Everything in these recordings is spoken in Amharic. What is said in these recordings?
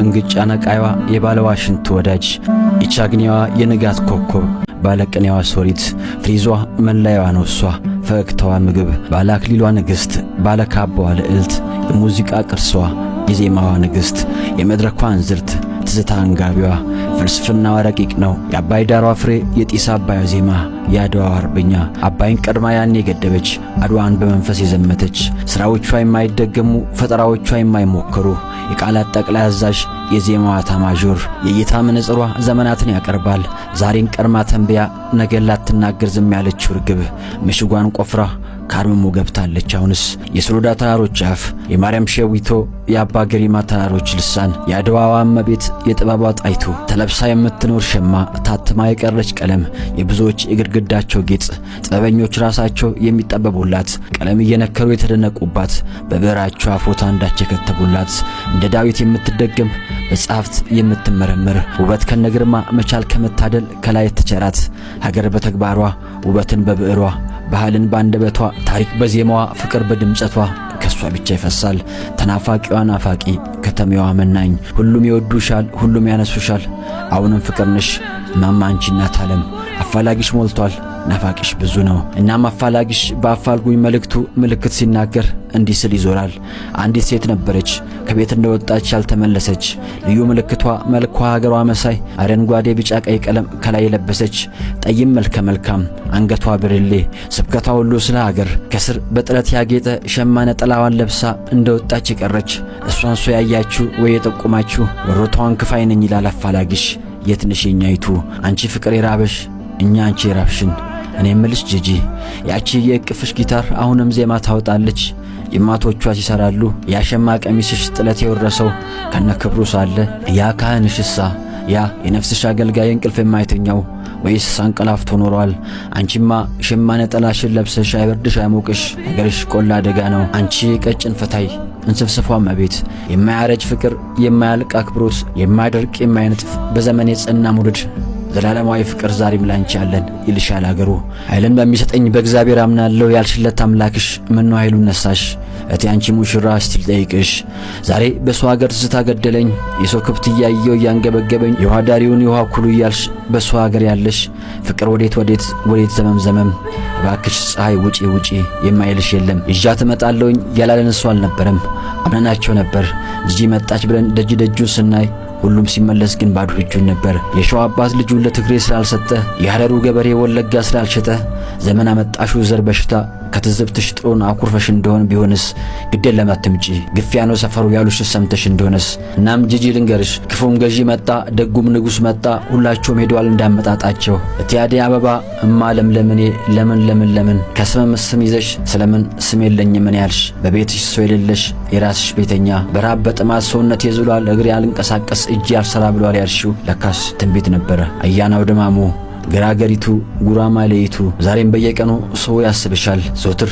እንግጫ ነቃይዋ የባለዋሽንቱ ወዳጅ ኢቻግኒዋ የንጋት ኮከብ ባለቅኔዋ ሶሪት ፍሪዟ መላያዋ ነው እሷ ፈገግታዋ ምግብ ባለአክሊሏ ንግሥት ባለካባዋ ልዕልት የሙዚቃ ቅርሷ የዜማዋ ንግሥት የመድረኳ እንዝርት ትዝታ አንጋቢዋ ፍልስፍናዋ ረቂቅ ነው የአባይ ዳሯ ፍሬ የጢስ አባይ ዜማ የአድዋዋ አርበኛ አባይን ቀድማ ያኔ የገደበች አድዋን በመንፈስ የዘመተች ሥራዎቿ የማይደገሙ ፈጠራዎቿ የማይሞከሩ የቃላት ጠቅላይ አዛዥ የዜማዋ ታማዦር የእይታ መነጽሯ ዘመናትን ያቀርባል ዛሬን ቀድማ ተንብያ ነገን ላትናገር ዝም ያለችው ርግብ ምሽጓን ቆፍራ ካርመሙ ገብታለች አሁንስ የሶሎዳ ተራሮች አፍ የማርያም ሸዊቶ የአባ ገሪማ ተራሮች ልሳን የአድዋዋ እመቤት የጥበቧ ጣይቱ ተለብሳ የምትኖር ሸማ ታትማ የቀረች ቀለም የብዙዎች የግድግዳቸው ጌጥ ጥበበኞች ራሳቸው የሚጠበቡላት ቀለም እየነከሩ የተደነቁባት በብዕራቸው አፎታ እንዳች የከተቡላት እንደ ዳዊት የምትደገም በጸሐፍት የምትመረምር ውበት ከነግርማ መቻል ከመታደል ከላይ ተቸራት ሀገር በተግባሯ ውበትን በብዕሯ ባህልን ባንደበቷ ታሪክ በዜማዋ ፍቅር በድምጸቷ ከሷ ብቻ ይፈሳል ተናፋቂዋ ናፋቂ ከተማዋ መናኝ ሁሉም ይወዱሻል ሁሉም ያነሱሻል አሁንም ፍቅር ነሽ ማማ አንቺ እናት ዓለም አፋላጊሽ ሞልቷል ናፋቂሽ ብዙ ነው እናም አፋላጊሽ በአፋልጉኝ መልእክቱ ምልክት ሲናገር እንዲህ ስል ይዞራል አንዲት ሴት ነበረች ከቤት እንደወጣች ያልተመለሰች ልዩ ምልክቷ መልኳ ሀገሯ መሳይ አረንጓዴ ቢጫ ቀይ ቀለም ከላይ የለበሰች ጠይም መልከ መልካም አንገቷ ብርሌ ስብከቷ ሁሉ ስለ ሀገር ከስር በጥለት ያጌጠ ሸማነ ጥላዋን ለብሳ እንደወጣች የቀረች እሷን ሶ ያያችሁ ወይ የጠቁማችሁ ወሮታዋን ክፋይ ነኝ ይላል አፋላጊሽ የትንሽ የኛይቱ አንቺ ፍቅር የራበሽ እኛ አንቺ የራብሽን እኔ ምልሽ ጂጂ ያቺ የቅፍሽ ጊታር አሁንም ዜማ ታወጣለች የማቶቿ ሲሰራሉ ያሸማ ቀሚስሽ ጥለት የወረሰው ከነክብሩ ሳለ ያ ካህንሽሳ ያ የነፍስሽ አገልጋይ እንቅልፍ የማይተኛው ወይስ አንቀላፍቶ ኖሯል አንቺማ ሸማነ ጥላሽን ለብሰሽ አይበርድሽ አይሞቅሽ ነገርሽ ቆላ አደጋ ነው አንቺ ቀጭን ፈታይ እንስፍስፏ መቤት የማያረጅ ፍቅር የማያልቅ አክብሮት የማይደርቅ የማይነጥፍ በዘመን የጸና ሙድድ ዘላለማዊ ፍቅር ዛሬም ላንቺ ያለን ይልሻል አገሩ ኃይልን በሚሰጠኝ በእግዚአብሔር አምናለሁ ያልሽለት አምላክሽ ምን ነው ኃይሉን ነሳሽ እቴ አንቺ ሙሽራ ስቲል ጠይቅሽ ዛሬ በሰው ሀገር ትዝታ ገደለኝ የሰው ክብት እያየው ያንገበገበኝ የውሃ ዳሪውን የውሃ ኩሉ እያልሽ በሰው ሀገር ያለሽ ፍቅር ወዴት ዘመም እባክሽ ፀሐይ ውጪ የማይልሽ የለም ይዣት እመጣለሁኝ ያላለን እሱ አልነበረም አምነናቸው ነበር ልጅ መጣች ብለን ደጁን ስናይ ሁሉም ሲመለስ ግን ባዶ እጁን ነበር የሸዋ አባት ልጁን ለትግሬ ስላልሰጠ የሐረሩ ገበሬ ወለጋ ስላልሸጠ ዘመን አመጣሹ ዘር በሽታ ከትዝብትሽ ጥሩን አኩርፈሽ እንደሆነ ቢሆንስ ግዴን ለማትምጪ ግፊያ ነው ሰፈሩ ያሉሽ ሰምተሽ እንደሆነስ እናም ጂጂ ልንገርሽ ክፉም ገዢ መጣ ደጉም ንጉስ መጣ ሁላቸውም ሄደዋል እንዳመጣጣቸው እቲያዴ አበባ እማ ለምለምኔ ለምን ከስም ስም ይዘሽ ስለምን ስም የለኝም ምን ያልሽ በቤትሽ ሰው የሌለሽ የራስሽ ቤተኛ በራብ በጥማት ሰውነት የዝሏል እግሬ ያልንቀሳቀስ እጅ ያልሰራ ብሏል ያልሽው ለካስ ትንቢት ነበረ አያናው ደማሙ ገራገሪቱ ጉራማይሌቱ ዛሬም በየቀኑ ሰው ያስብሻል ዞትር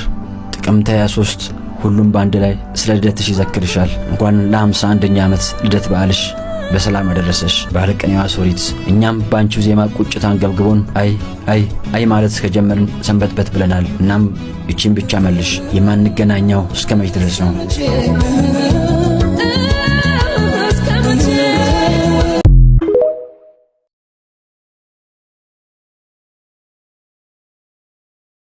ጥቅምት 23 ሁሉም ባንድ ላይ ስለ ልደትሽ ይዘክርሻል እንኳን ለ51ኛ ዓመት ልደት በዓልሽ በሰላም አደረሰሽ ባለቅኔዋ ሶሪት እኛም ባንቺው ዜማ ቁጭታን ገብግቦን አይ ማለት እስከጀመርን ሰንበትበት ብለናል እናም እቺን ብቻ መልሽ የማንገናኛው እስከመች ድረስ ነው